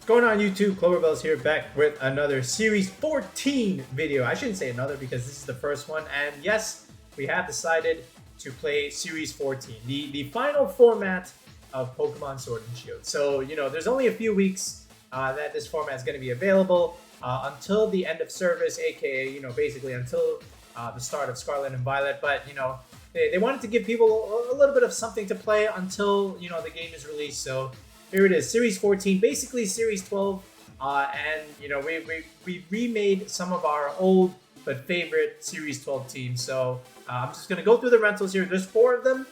What's going on YouTube? CloverBells here, back with another Series 14 video. I shouldn't say another because this is the first one. And yes, we have decided to play Series 14, the final format of Pokemon Sword and Shield. So, you know, there's only a few weeks that this format is going to be available until the end of service, aka, you know, basically until the start of Scarlet and Violet. But, you know, they wanted to give people a little bit of something to play until, you know, the game is released. So here it is, Series 14, basically Series 12, and you know we remade some of our old but favorite Series 12 teams. So I'm just gonna go through the rentals here. There's 4 of them,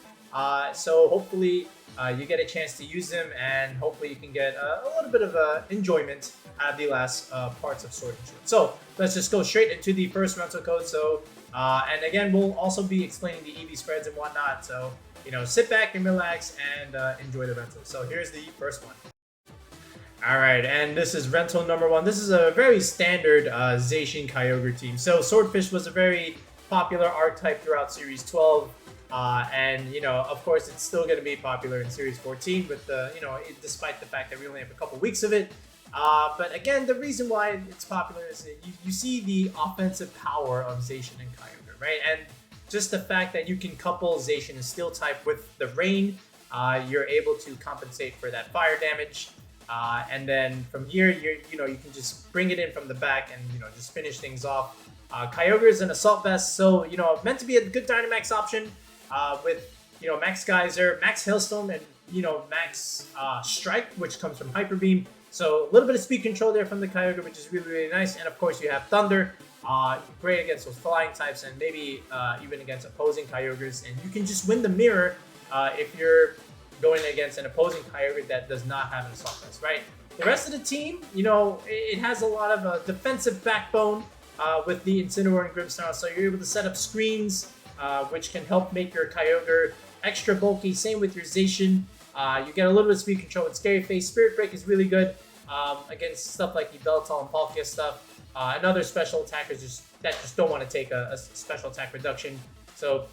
so hopefully you get a chance to use them, and hopefully you can get a little bit of enjoyment out of the last parts of Sword and Shield. So let's just go straight into the first rental code. So and again, we'll also be explaining the EV spreads and whatnot. So, you know, sit back and relax and enjoy the rental. So here's the first one. All right, and this is rental number 1. This is a very standard Zacian Kyogre team. So Swordfish was a very popular archetype throughout Series 12, and you know, of course, it's still going to be popular in Series 14. With the, you know, despite the fact that we only have a couple weeks of it. But again, the reason why it's popular is that you see the offensive power of Zacian and Kyogre, right? And just the fact that you can couple Zacian and Steel type with the Rain, you're able to compensate for that fire damage. And then from here, you can just bring it in from the back and, you know, just finish things off. Kyogre is an Assault Vest, so, you know, meant to be a good Dynamax option with, you know, Max Geyser, Max Hailstorm, and, you know, Max Strike, which comes from Hyper Beam. So a little bit of speed control there from the Kyogre, which is really, really nice. And of course, you have Thunder, great against those flying types, and maybe even against opposing Kyogres. And you can just win the mirror if you're going against an opposing Kyogre that does not have an Assault Vest, right? The rest of the team, you know, it has a lot of a defensive backbone with the Incineroar and Grimmsnarl. So you're able to set up screens, which can help make your Kyogre extra bulky. Same with your Zacian. You get a little bit of speed control with Scary Face. Spirit Break is really good against stuff like Yveltal and Palkia stuff. And other special attackers that just don't want to take a special attack reduction. So,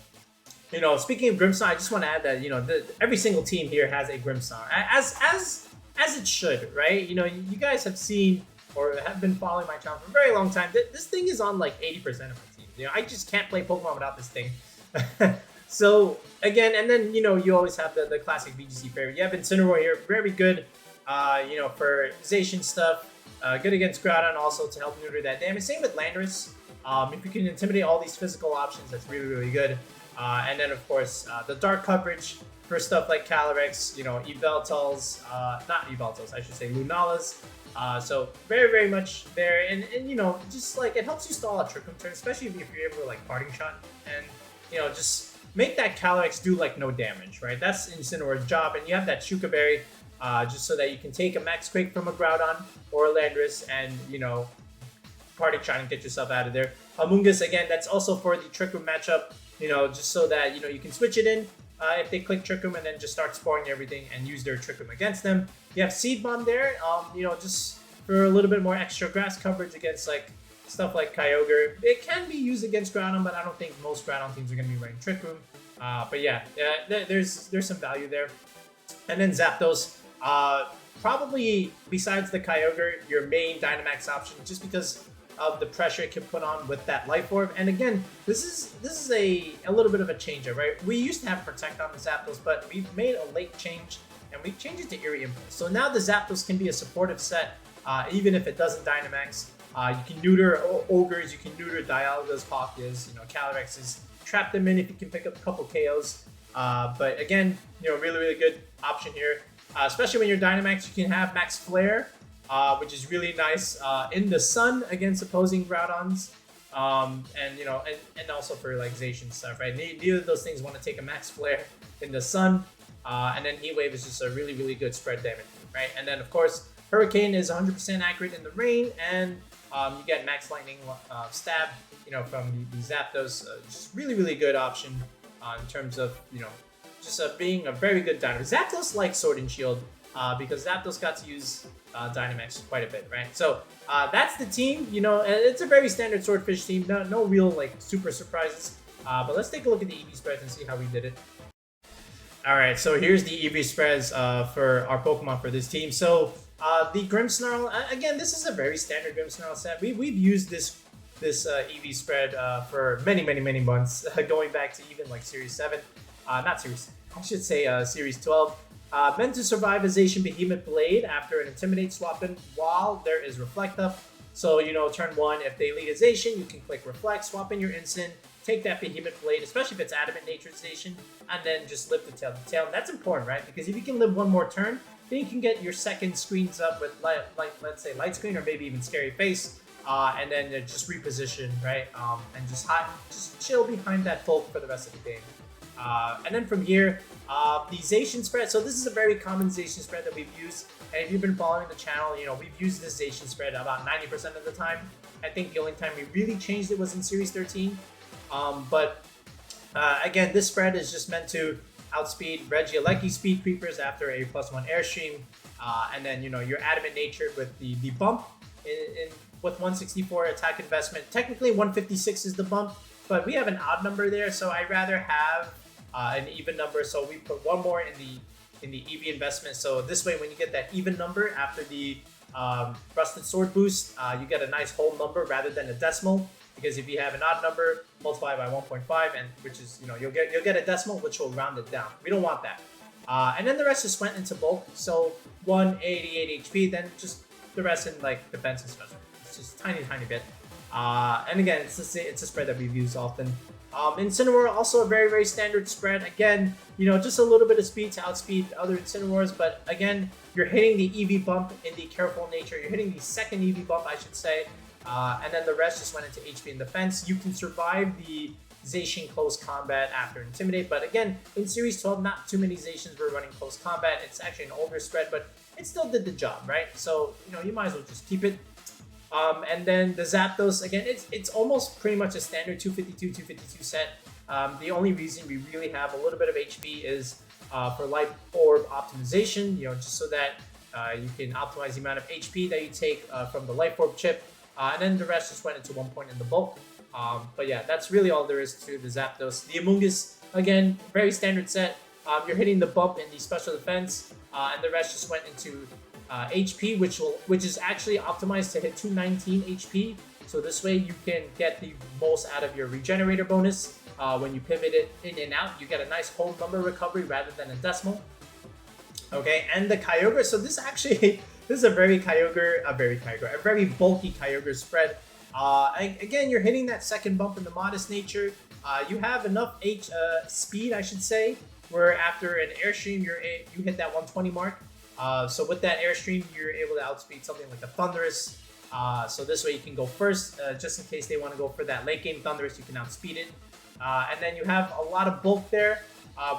you know, speaking of Grimmsnarl, I just want to add that, you know, every single team here has a Grimmsnarl, as it should, right? You know, you guys have seen or have been following my channel for a very long time. This thing is on like 80% of my team. You know, I just can't play Pokemon without this thing. So again, and then, you know, you always have the classic VGC favorite. You have Incineroar here, very good, you know, for Zacian stuff. Good against Groudon also to help neuter that damage. Same with Landorus. If you can intimidate all these physical options, that's really, really good. And then, of course, the dark coverage for stuff like Calyrex, you know, Yveltals, not Yveltals, I should say Lunalas. So very, very much there. And you know, just like it helps you stall a Trick Room turn, especially if you're able to like Parting Shot and, you know, just make that Calyrex do like no damage, right? That's Incineroar's job. And you have that Shuka Berry just so that you can take a Max Quake from a Groudon or a Landorus and, you know, Parting Shot and get yourself out of there. Amoonguss, again, that's also for the Trick Room matchup, you know, just so that, you know, you can switch it in if they click Trick Room and then just start spoiling everything and use their Trick Room against them. You have Seed Bomb there, you know, just for a little bit more extra grass coverage against like stuff like Kyogre. It can be used against Groudon, but I don't think most Groudon teams are going to be running Trick Room. But yeah, there's some value there. And then Zapdos, probably besides the Kyogre, your main Dynamax option, just because of the pressure it can put on with that Life Orb. And again, this is a little bit of a change, right? We used to have Protect on the Zapdos, but we've made a late change and we changed it to Eerie Impulse. So now the Zapdos can be a supportive set, even if it doesn't Dynamax. You can neuter Ogres, you can neuter Dialga's, Palkias, you know, Calyrex trap them in if you can pick up a couple KOs. But again, you know, really, really good option here. Especially when you're Dynamax, you can have Max Flare, which is really nice in the sun against opposing Groudons. And, you know, and also for like Zacian stuff, right? Neither of those things want to take a Max Flare in the sun. And then Heat Wave is just a really, really good spread damage, right? And then, of course, Hurricane is 100% accurate in the rain, and you get Max Lightning Stab, you know, from the Zapdos. Just really, really good option in terms of, you know, just being a very good Dynamax. Zapdos likes Sword and Shield because Zapdos got to use Dynamax quite a bit, right? So that's the team. You know, it's a very standard Swordfish team. No real like super surprises. But let's take a look at the EV spreads and see how we did it. All right, so here's the EV spreads for our Pokemon for this team. So The Grimmsnarl, again, this is a very standard Grimmsnarl set. We've used this EV spread for many months, going back to even like Series 7. Not Series, I should say Series 12. Meant to survive a Zacian Behemoth Blade after an Intimidate swap in while there is Reflect up. So, you know, turn 1, if they lead a Zacian, you can click Reflect, swap in your instant, take that Behemoth Blade, especially if it's Adamant Natured Zacian, and then just live the tail. And that's important, right? Because if you can live one more turn, then you can get your second screens up with, let's say, Light Screen or maybe even Scary Face, and then just reposition, right? And just chill behind that Folk for the rest of the game. And then from here, the Zacian spread. So this is a very common Zacian spread that we've used. And if you've been following the channel, you know, we've used this Zacian spread about 90% of the time. I think the only time we really changed it was in Series 13. Again, this spread is just meant to outspeed Regieleki speed creepers after a +1 airstream. And then, you know, your Adamant Nature with the bump with 164 attack investment. Technically, 156 is the bump, but we have an odd number there, so I'd rather have an even number. So we put one more in the EV investment. So this way, when you get that even number after the Rusted Sword boost, you get a nice whole number rather than a decimal. Because if you have an odd number, multiply by 1.5, and which is, you know, you'll get a decimal, which will round it down. We don't want that. And then the rest just went into bulk. So 188 HP, then just the rest in like defense and special. It's just tiny bit. And again, it's a spread that we've used often. Incineroar, also a very standard spread. Again, you know, just a little bit of speed to outspeed other Incineroars, but again, you're hitting the EV bump in the Careful Nature. You're hitting the second EV bump, I should say. And then the rest just went into HP and defense. You can survive the Zacian close combat after Intimidate, but again, in Series 12, not too many Zacians were running close combat. It's actually an older spread, but it still did the job, right? So, you know, you might as well just keep it. And then the Zapdos, again, it's almost pretty much a standard 252 set. The only reason we really have a little bit of HP is for Life Orb optimization, you know, just so that you can optimize the amount of HP that you take from the Life Orb chip. And then the rest just went into 1 point in the bulk. But yeah, that's really all there is to the Zapdos. The Amoonguss, again, very standard set. You're hitting the bump in the special defense, and the rest just went into HP, which is actually optimized to hit 219 HP. So this way you can get the most out of your Regenerator bonus. When you pivot it in and out, you get a nice whole number recovery rather than a decimal. Okay, and the Kyogre. So this actually... This is a very bulky Kyogre spread. Again, you're hitting that second bump in the Modest Nature. You have enough speed, I should say, where after an Airstream, you hit that 120 mark. So with that Airstream, you're able to outspeed something like a Thundurus. So this way you can go first, just in case they want to go for that late game Thundurus, you can outspeed it. And then you have a lot of bulk there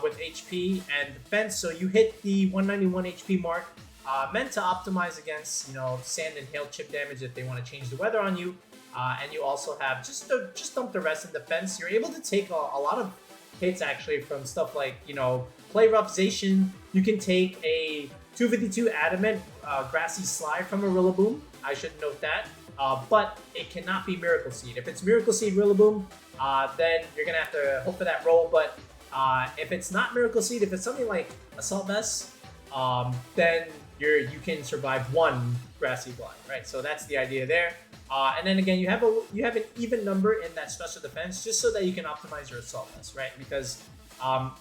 with HP and defense. So you hit the 191 HP mark. Meant to optimize against, you know, sand and hail chip damage if they want to change the weather on you. And you also have just dump the rest in defense. You're able to take a lot of hits actually from stuff like, you know, Play Rough Zacian. You can take a 252 Adamant Grassy Slide from a Rillaboom. I should note that. But it cannot be Miracle Seed. If it's Miracle Seed Rillaboom, then you're going to have to hope for that roll. But if it's not Miracle Seed, if it's something like Assault Vest, then you can survive one Grassy Glide, right? So that's the idea there. And then again, you have an even number in that special defense just so that you can optimize your Assault Vest, right? Because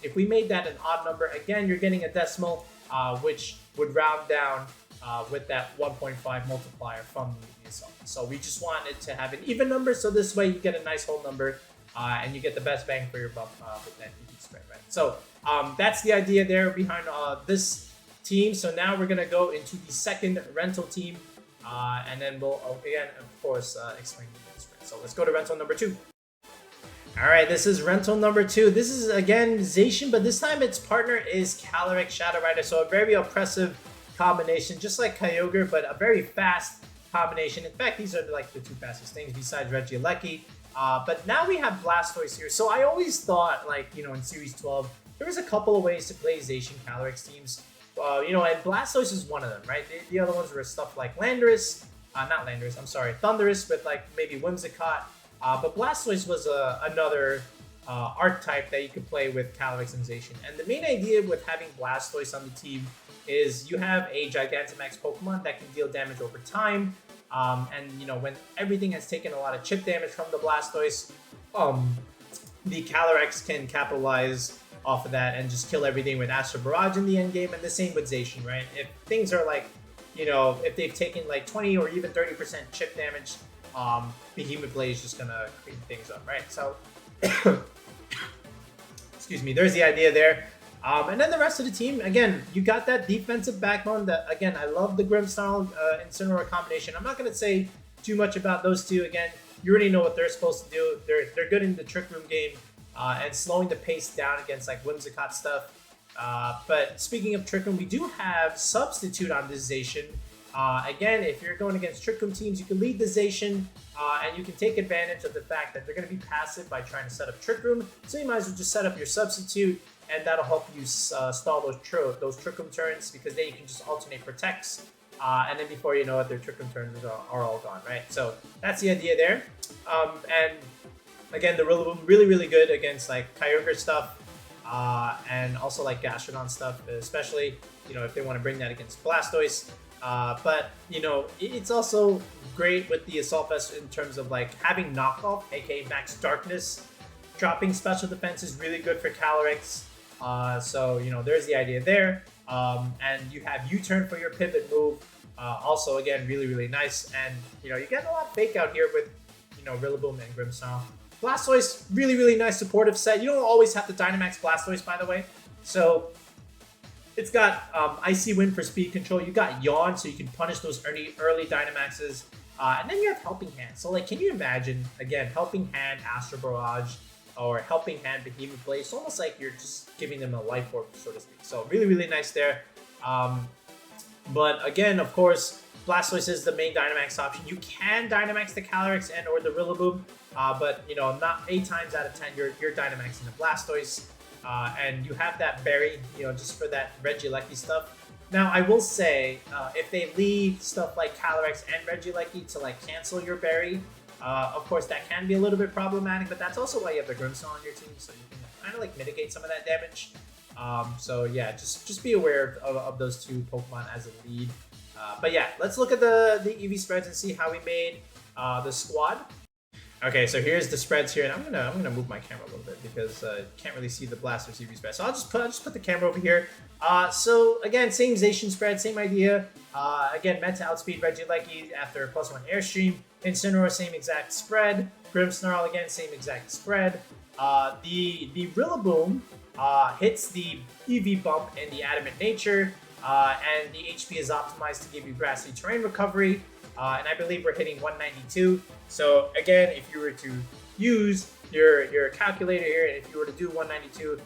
if we made that an odd number, again, you're getting a decimal, which would round down with that 1.5 multiplier from the Assault Vest. So we just wanted to have an even number, so this way you get a nice whole number, and you get the best bang for your buck with that EV spread, right? So that's the idea there behind this team. So now we're gonna go into the second rental team, and then we'll again, of course, explain the spread. So let's go to rental number 2. All right, this is rental number 2. This is again Zacian, but this time its partner is Calyrex Shadow Rider. So a very oppressive combination, just like Kyogre, but a very fast combination. In fact, these are like the two fastest things besides Regieleki. But now we have Blastoise here. So I always thought, like, you know, in Series 12, there was a couple of ways to play Zacian Calyrex teams. You know, and Blastoise is one of them, right? The other ones were stuff like Thundurus with like maybe Whimsicott. But Blastoise was another archetype that you could play with Calyrex and Zacian. And the main idea with having Blastoise on the team is you have a Gigantamax Pokemon that can deal damage over time. And you know, when everything has taken a lot of chip damage from the Blastoise, the Calyrex can capitalize off of that and just kill everything with Astro Barrage in the end game, and the same with Zacian, right? If things are like, you know, if they've taken like 20 or even 30% chip damage, Behemoth Blade is just gonna clean things up, right? So, excuse me, there's the idea there. And then the rest of the team, again, you got that defensive backbone that, again, I love the Grimmsnarl Incineroar combination. I'm not going to say too much about those two. Again, you already know what they're supposed to do. They're good in the Trick Room game and slowing the pace down against like Whimsicott stuff. But speaking of Trick Room, we do have Substitute on this Zacian. Again, if you're going against Trick Room teams, you can lead the Zacian and you can take advantage of the fact that they're going to be passive by trying to set up Trick Room. So you might as well just set up your Substitute, and that'll help you stall those Trick Room turns, because then you can just alternate protects, and then before you know it, their Trick Room turns are all gone, right? So that's the idea there. And again, the Rillaboom really good against like Kyogre stuff, and also like Gastrodon stuff, especially, you know, if they want to bring that against Blastoise. But you know, it's also great with the Assault Vest in terms of like having knockoff, aka Max Darkness. Dropping special defense is really good for Calyrex. So, you know, there's the idea there. And you have U-turn for your pivot move. Also, again, really nice. And, you know, you get a lot of fake out here with, you know, Rillaboom and Grimmsnarl. Blastoise, really nice supportive set. You don't always have to Dynamax Blastoise, by the way. So, it's got Icy Wind for speed control. You got Yawn, so you can punish those early Dynamaxes. And then you have Helping Hand. So, like, can you imagine, again, Helping Hand, Astro Barrage, or Helping Hand, Behemoth Blade? It's almost like you're just giving them a life orb, so to speak. So really nice there. But again, of course, Blastoise is the main Dynamax option. You can Dynamax the Calyrex and or the Rillaboom, but you know, not 8 times out of 10 you're Dynamaxing the Blastoise. And you have that berry, you know, just for that Regieleki stuff. Now, I will say, if they leave stuff like Calyrex and Regieleki to like cancel your berry, of course, that can be a little bit problematic, but that's also why you have the Grimmsnarl on your team, so you can kind of like mitigate some of that damage. So yeah, just be aware of those two Pokemon as a lead. But yeah, let's look at the EV spreads and see how we made the squad. Okay, so here's the spreads here, and I'm gonna move my camera a little bit because you can't really see the Blastoise EV spread. So I'll just put the camera over here. So again, same Zacian spread, same idea. Again, meant to outspeed Regieleki after a +1 Airstream. Incineroar, same exact spread. Grimmsnarl, again, same exact spread. The Rillaboom hits the EV bump in the Adamant Nature, and the HP is optimized to give you Grassy Terrain Recovery, and I believe we're hitting 192. So again, if you were to use your calculator here, and if you were to do 192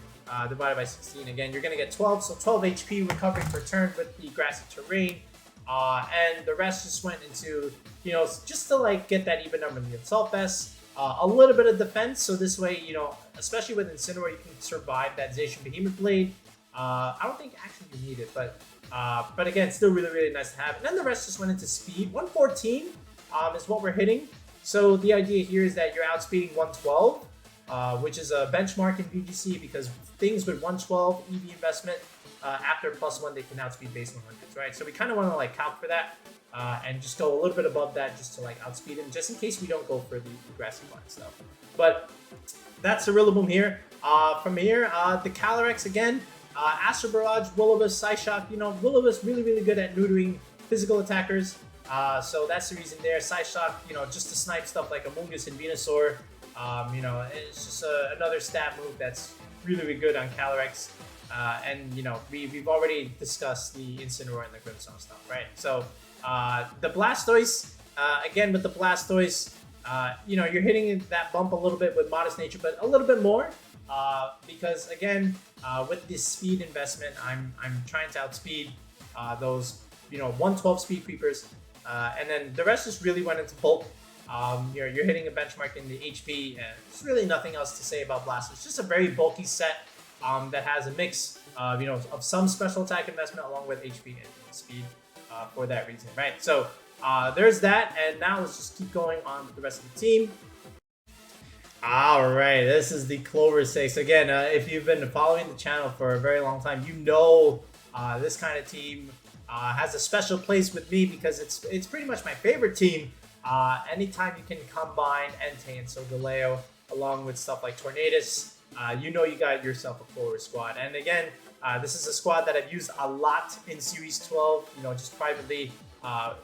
divided by 16, again, you're going to get 12, so 12 HP recovery per turn with the Grassy Terrain. And the rest just went into, you know, just to like get that even number in the Assault Vest. A little bit of defense, so this way, you know, especially with Incineroar, you can survive that Zacian Behemoth Blade. I don't think actually you need it, but again, still really nice to have. And then the rest just went into speed. 114 is what we're hitting. So the idea here is that you're outspeeding 112, which is a benchmark in VGC, because things with 112 EV investment, after +1, they can outspeed base 100s, right? So we kind of want to like calc for that and just go a little bit above that just to like outspeed him, just in case we don't go for the Grassy Bond stuff. But that's the Rillaboom here. From here, the Calyrex again, Astro Barrage, Will-O-Wisp, Psyshock. You know, Will-O-Wisp really good at neutering physical attackers. So that's the reason there. Psyshock, you know, just to snipe stuff like Amoonguss and Venusaur. You know, it's just another stab move that's really good on Calyrex. And, you know, we've already discussed the Incineroar and the Grimmsnarl stuff, right? So, the Blastoise, again, with the Blastoise, you know, you're hitting that bump a little bit with Modest Nature, but a little bit more, because, again, with this speed investment, I'm trying to outspeed those, you know, 112 speed creepers, and then the rest just really went into bulk. You're hitting a benchmark in the HP, and there's really nothing else to say about Blastoise. It's just a very bulky set. That has a mix of, you know, of some special attack investment along with HP and speed for that reason, right? So there's that, and now let's just keep going on with the rest of the team. All right, this is the Clover 6. Again, if you've been following the channel for a very long time, you know This kind of team has a special place with me because it's pretty much my favorite team. Anytime you can combine Entei and Solgaleo along with stuff like Tornadus, you know you got yourself a Clover squad. And again, this is a squad that I've used a lot in Series 12, you know, just privately.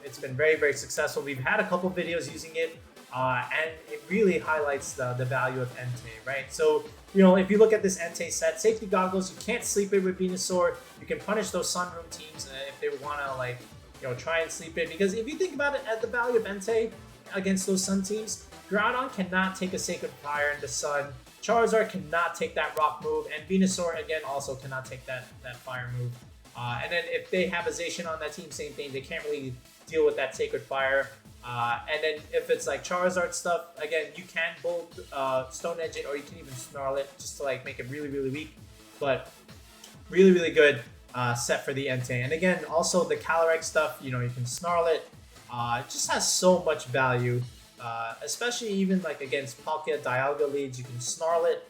It's been very, very successful. We've had a couple videos using it, and it really highlights the value of Entei, right? So, you know, if you look at this Entei set, safety goggles, you can't sleep it with Venusaur. You can punish those Sunroom teams if they want to, like, you know, try and sleep it. Because if you think about it, at the value of Entei against those Sun teams, Groudon cannot take a Sacred Fire in the Sun. Charizard cannot take that Rock move, and Venusaur, again, also cannot take that Fire move. And then if they have a Zacian on that team, same thing. They can't really deal with that Sacred Fire. And then if it's like Charizard stuff, again, you can both Stone Edge it, or you can even Snarl it just to like make it really, really weak. But really, really good set for the Entei. And again, also the Calyrex stuff, you know, you can Snarl it. It just has so much value, especially even like against Palkia Dialga leads. You can Snarl it,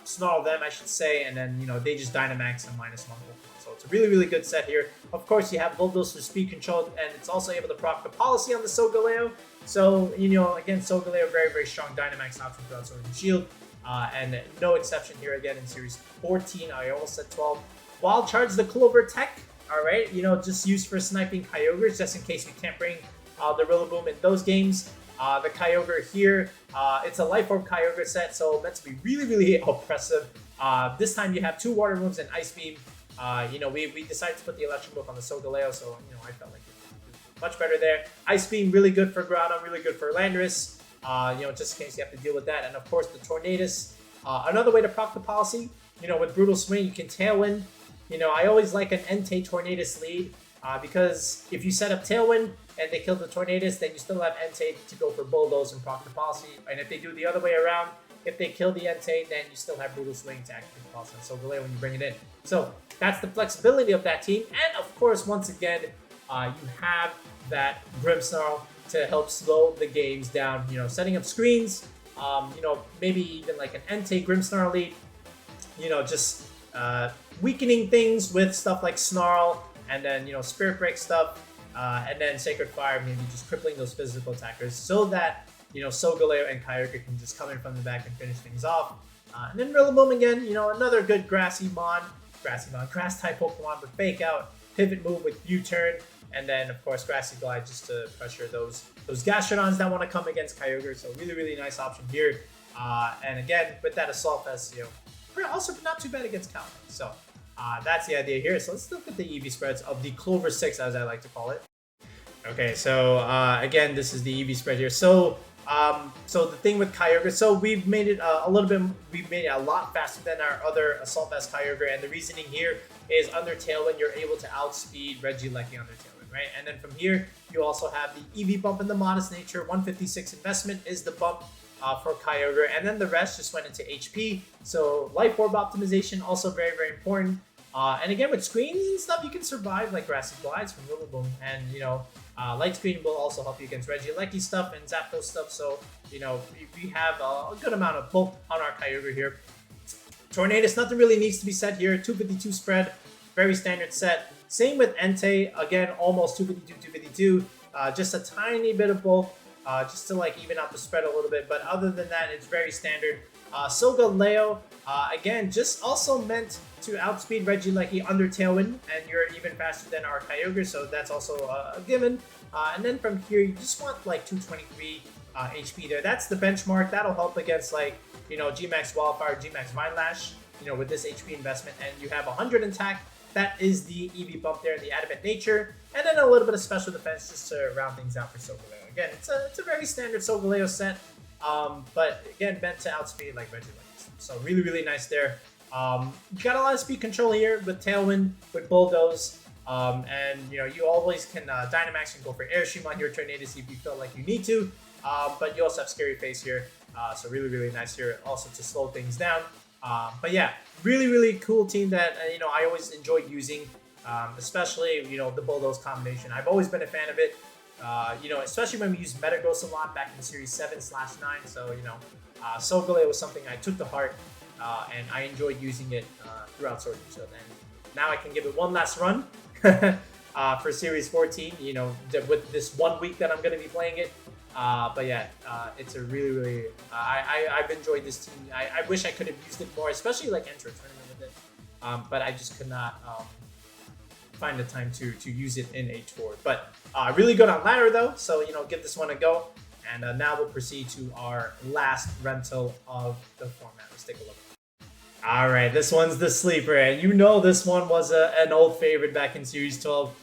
Snarl them, I should say, and then, you know, they just Dynamax and -1 Pokemon. So it's a really, really good set here. Of course, you have Bulldoze for speed control, and it's also able to proc the policy on the Solgaleo. So, you know, again, Solgaleo, very, very strong Dynamax option throughout Sword and Shield. And no exception here again in Series 14. I almost said 12. Wild Charge the Clover Tech. All right, you know, just used for sniping Kyogres, just in case we can't bring the Rillaboom in those games. The Kyogre here, it's a Life Orb Kyogre set, so meant to be really, really oppressive. This time you have 2 Water moves and Ice Beam. You know, we decided to put the Electric move on the Solgaleo, so, you know, I felt like it was much better there. Ice Beam, really good for Groudon, really good for Landorus, you know, just in case you have to deal with that. And of course, the Tornadus. Another way to proc the policy, you know, with Brutal Swing, you can Tailwind. You know, I always like an Entei Tornadus lead, because if you set up Tailwind and they kill the Tornadus, then you still have Entei to go for Bulldoze and proc the policy. And if they do the other way around, if they kill the Entei, then you still have Brutal Swing to activate the policy on Solgaleo when you bring it in. So that's the flexibility of that team. And of course, once again, you have that Grimmsnarl to help slow the games down. You know, setting up screens, you know, maybe even like an Entei Grimmsnarl lead, you know, just weakening things with stuff like Snarl, and then, you know, Spirit Break stuff, and then Sacred Fire, maybe just crippling those physical attackers so that, you know, Solgaleo and Kyogre can just come in from the back and finish things off. And then Rillaboom again, you know, another good Grass type Pokemon with Fake Out, Pivot move with U-Turn, and then of course Grassy Glide just to pressure those Gastrodons that want to come against Kyogre. So really, really nice option here. And again, with that Assault Vest, you know, also not too bad against Cal. So that's the idea here. So let's look at the EV spreads of the Clover 6, as I like to call it. Okay, so again, this is the EV spread here. So so the thing with Kyogre, so we've made it we've made it a lot faster than our other Assault Vest Kyogre, and the reasoning here is under Tailwind, you're able to outspeed Regieleki under Tailwind, right? And then from here, you also have the EV bump in the Modest Nature. 156 investment is the bump for Kyogre, and then the rest just went into HP. So Life Orb optimization, also very, very important. And again, with screens and stuff, you can survive like Grassy Glides from Rillaboom, and, you know, Light Screen will also help you against Regieleki stuff and Zapdos stuff. So, you know, we have a good amount of bulk on our Kyogre here. Tornadus, nothing really needs to be said here. 252 spread, very standard set. Same with Entei, again, almost 252, 252. Just a tiny bit of bulk, just to like even out the spread a little bit. But other than that, it's very standard. Solgaleo, again, just also meant to outspeed Regieleki under Tailwind, and you're even faster than our Kyogre, so that's also a given. And then from here, you just want like 223 HP there. That's the benchmark. That'll help against like, you know, G-Max Wildfire, G-Max Vine Lash, you know, with this HP investment. And you have 100 attack. That is the EV bump there, the Adamant Nature. And then a little bit of special defense just to round things out for Solgaleo. Again, it's a very standard Solgaleo set, but again, meant to outspeed like Regieleki. So really, really nice there. You got a lot of speed control here with Tailwind, with Bulldoze, and, you know, you always can Dynamax and go for Airstream on your Tornadus if you feel like you need to, but you also have Scary Face here, so really, really nice here also to slow things down. But yeah, really, really cool team that, you know, I always enjoy using, especially, you know, the Bulldoze combination. I've always been a fan of it, you know, especially when we used Metagross a lot back in Series 7/9, so, you know, Solgaleo was something I took to heart, and I enjoyed using it throughout Sword and Shield. And now I can give it one last run for Series 14, you know, with this 1 week that I'm going to be playing it. But yeah, it's a really, I've enjoyed this team. I wish I could have used it more, especially like enter a tournament with it. But I just could not find the time to use it in H4. But really good on ladder though, so you know, give this one a go. And now we'll proceed to our last rental of the format. Let's take a look. All right, this one's the sleeper, and you know this one was an old favorite back in Series 12.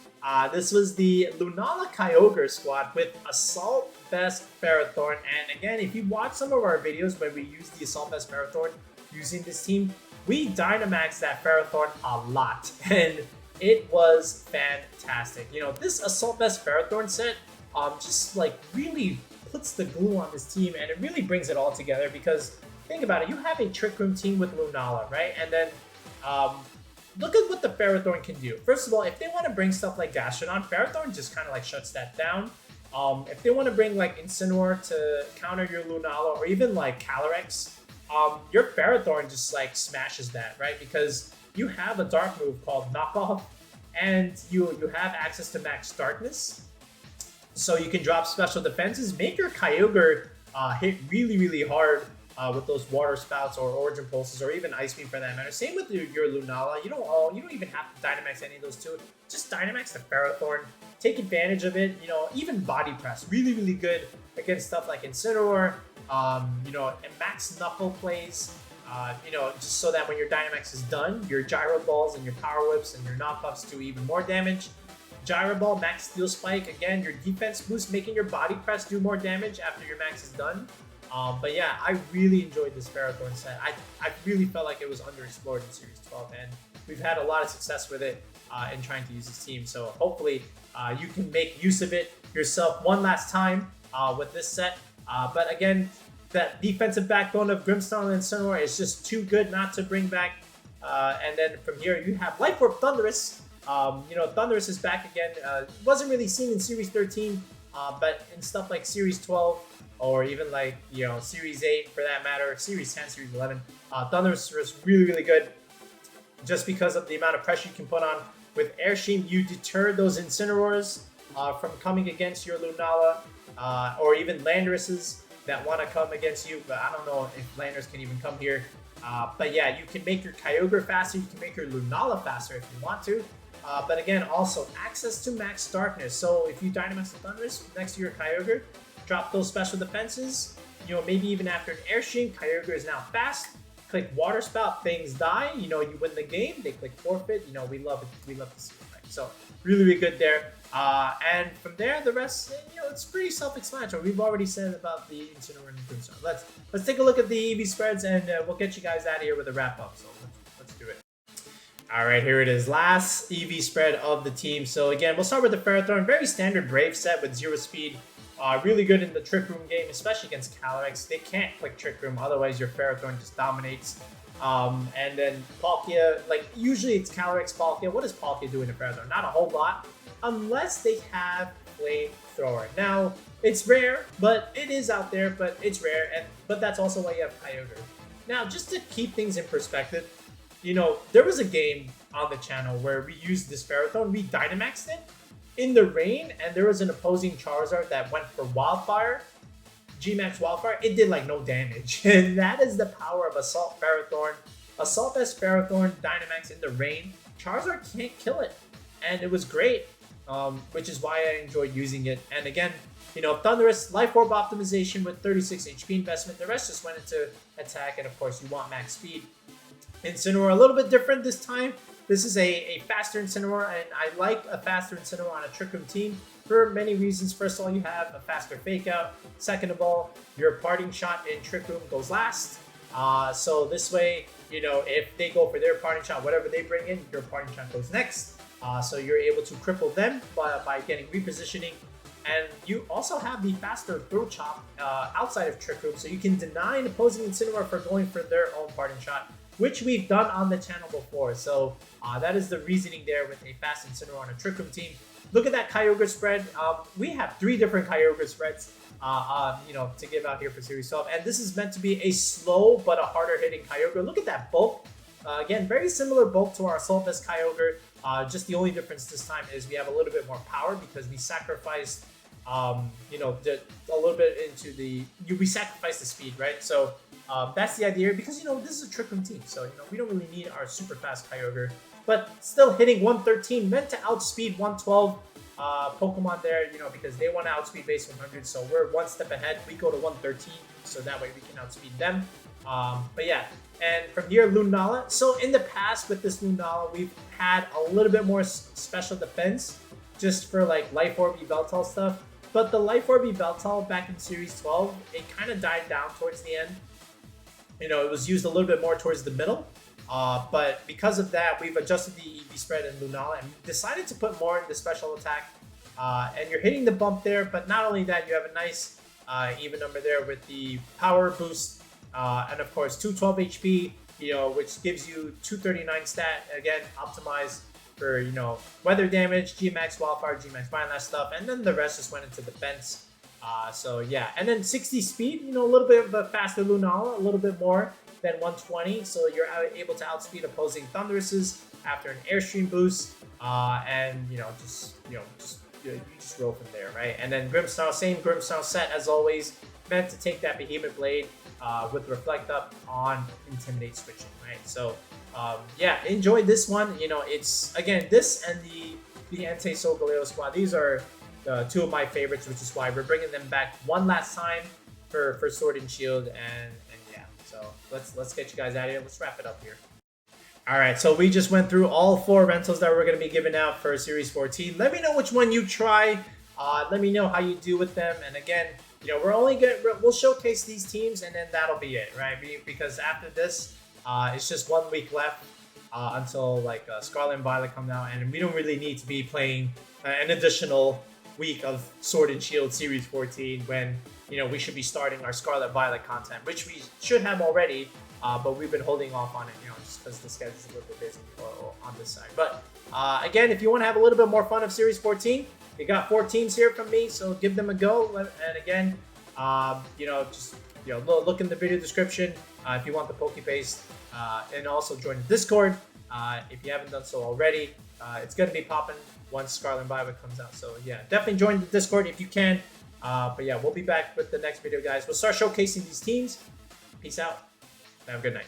This was the Lunala Kyogre squad with Assault Vest Ferrothorn. And again, if you watch some of our videos when we use the Assault Vest Ferrothorn using this team, we Dynamaxed that Ferrothorn a lot, and it was fantastic. You know, this Assault Vest Ferrothorn set just like really puts the glue on this team, and it really brings it all together because think about it, you have a Trick Room team with Lunala, right? And then look at what the Ferrothorn can do. First of all, if they want to bring stuff like Zacian on, Ferrothorn just kind of like shuts that down. If they want to bring like Incineroar to counter your Lunala, or even like Calyrex, your Ferrothorn just like smashes that, right? Because you have a dark move called Knockoff, and you have access to Max Darkness. So you can drop special defenses, make your Kyogre hit really hard with those water spouts or origin pulses, or even ice beam for that matter. Same with your Lunala. You don't even have to Dynamax any of those two. Just Dynamax the Ferrothorn. Take advantage of it. You know, even body press, really good against stuff like Incineroar. You know, and max Knuckle plays. You know, just so that when your Dynamax is done, your Gyro Balls and your Power Whips and your knockoffs do even more damage. Gyro Ball, Max Steel Spike, again, your defense boost, making your body press do more damage after your max is done. But yeah, I really enjoyed this Ferrothorn set. I really felt like it was underexplored in Series 12, and we've had a lot of success with it in trying to use this team. So hopefully you can make use of it yourself one last time with this set. But again, that defensive backbone of Grimmsnarl and Incineroar is just too good not to bring back. And then from here, you have Life Orb Thundurus. You know, Thundurus is back again. Wasn't really seen in Series 13, but in stuff like Series 12, or even like, you know, Series 8 for that matter, Series 10, Series 11, Thundurus was really good just because of the amount of pressure you can put on. With Air Sheen, you deter those Incineroars from coming against your Lunala, or even Landuruses that want to come against you, but I don't know if Landers can even come here. But yeah, you can make your Kyogre faster, you can make your Lunala faster if you want to. But again, also access to Max Darkness. So if you Dynamax the Thundurus next to your Kyogre, drop those special defenses. You know, maybe even after an Air Sheen, Kyogre is now fast. Click Water Spout, things die. You know, you win the game. They click Forfeit. You know, we love it. We love to see it, right? So really good there. And from there, the rest, you know, it's pretty self-explanatory. We've already said about the Incineroar and Grimmsnarl. Let's take a look at the EV spreads, and we'll get you guys out of here with a wrap up. So let's do it. All right, here it is. Last EV spread of the team. So again, we'll start with the Ferrothorn. Very standard Brave set with 0 speed. Really good in the Trick Room game, especially against Calyrex. They can't click Trick Room, otherwise your Ferrothorn just dominates. And then Palkia, like usually it's Calyrex, Palkia. What does Palkia do in the Ferrothorn? Not a whole lot, unless they have Flamethrower. Now, it's rare, but it is out there, but it's rare, but that's also why you have Kyogre. Now, just to keep things in perspective, you know, there was a game on the channel where we used this Ferrothorn, we Dynamaxed it in the rain, and there was an opposing Charizard that went for Wildfire, G-Max Wildfire. It did like no damage, and that is the power of Assault Ferrothorn. Assault Vest Ferrothorn, Dynamax in the rain. Charizard can't kill it, and it was great, which is why I enjoyed using it. And again, you know, Thundurus, Life Orb optimization with 36 HP investment. The rest just went into attack, and of course you want max speed. Incineroar, a little bit different this time. This is a faster Incineroar, and I like a faster Incineroar on a Trick Room team for many reasons. First of all, you have a faster Fake Out. Second of all, your parting shot in Trick Room goes last. So this way, you know, if they go for their parting shot, whatever they bring in, your parting shot goes next. So you're able to cripple them by getting repositioning. And you also have the faster Throat Chop outside of Trick Room, so you can deny an opposing Incineroar for going for their own parting shot, which we've done on the channel before. So that is the reasoning there with a fast Incineroar on a Trick Room team. Look at that Kyogre spread. We have 3 different Kyogre spreads, you know, to give out here for Series 12. And this is meant to be a slow but a harder hitting Kyogre. Look at that bulk Again, very similar bulk to our Assault Vest Kyogre. Just the only difference this time is we have a little bit more power because we sacrificed, you know, a little bit into the... We sacrificed the speed, right? So that's the idea because, you know, this is a Trick Room team. So, you know, we don't really need our super fast Kyogre. But still hitting 113, meant to outspeed 112 Pokemon there, you know, because they want to outspeed base 100. So we're one step ahead. We go to 113, so that way we can outspeed them. But yeah, and from here, Lunala. So in the past with this Lunala, we've had a little bit more special defense just for like Life Orb Yveltal stuff. But the Life Orb Yveltal back in Series 12, it kind of died down towards the end. You know, it was used a little bit more towards the middle. But because of that, we've adjusted the EV spread in Lunala and decided to put more in the special attack. And you're hitting the bump there, but not only that, you have a nice even number there with the power boost. And of course, 212 HP, you know, which gives you 239 stat. Again, optimized for, you know, weather damage, G-Max Wildfire, G-Max Fire, and that stuff. And then the rest just went into defense. So yeah, and then 60 speed, you know, a little bit of a faster Lunala, a little bit more than 120, so you're able to outspeed opposing Thunderuses after an Airstream boost, and you just roll from there, right? And then Grimmsnarl, same Grimmsnarl set as always, meant to take that Behemoth Blade with Reflect Up on Intimidate switching, right? So yeah, enjoy this one. You know, it's again this and the Entei Solgaleo squad. These are two of my favorites, which is why we're bringing them back one last time for Sword and Shield and yeah. So let's get you guys out of here. Let's wrap it up here. All right, so we just went through all 4 rentals that we're going to be giving out for Series 14. Let me know which one you try. Let me know how you do with them. And again, you know, we'll showcase these teams and then that'll be it, right? Because after this, it's just 1 week left until like Scarlet and Violet come out, and we don't really need to be playing an additional week of Sword and Shield Series 14 when, you know, we should be starting our Scarlet Violet content, which we should have already, but we've been holding off on it, you know, just because the schedule is a little bit busy on this side. But again, if you want to have a little bit more fun of Series 14, you got 4 teams here from me, so give them a go. And again, you know, just look in the video description if you want the Pokepaste, and also join the Discord if you haven't done so already. It's going to be popping once Scarlet and Violet comes out. So yeah, definitely join the Discord if you can. But yeah, we'll be back with the next video, guys. We'll start showcasing these teams. Peace out. Have a good night.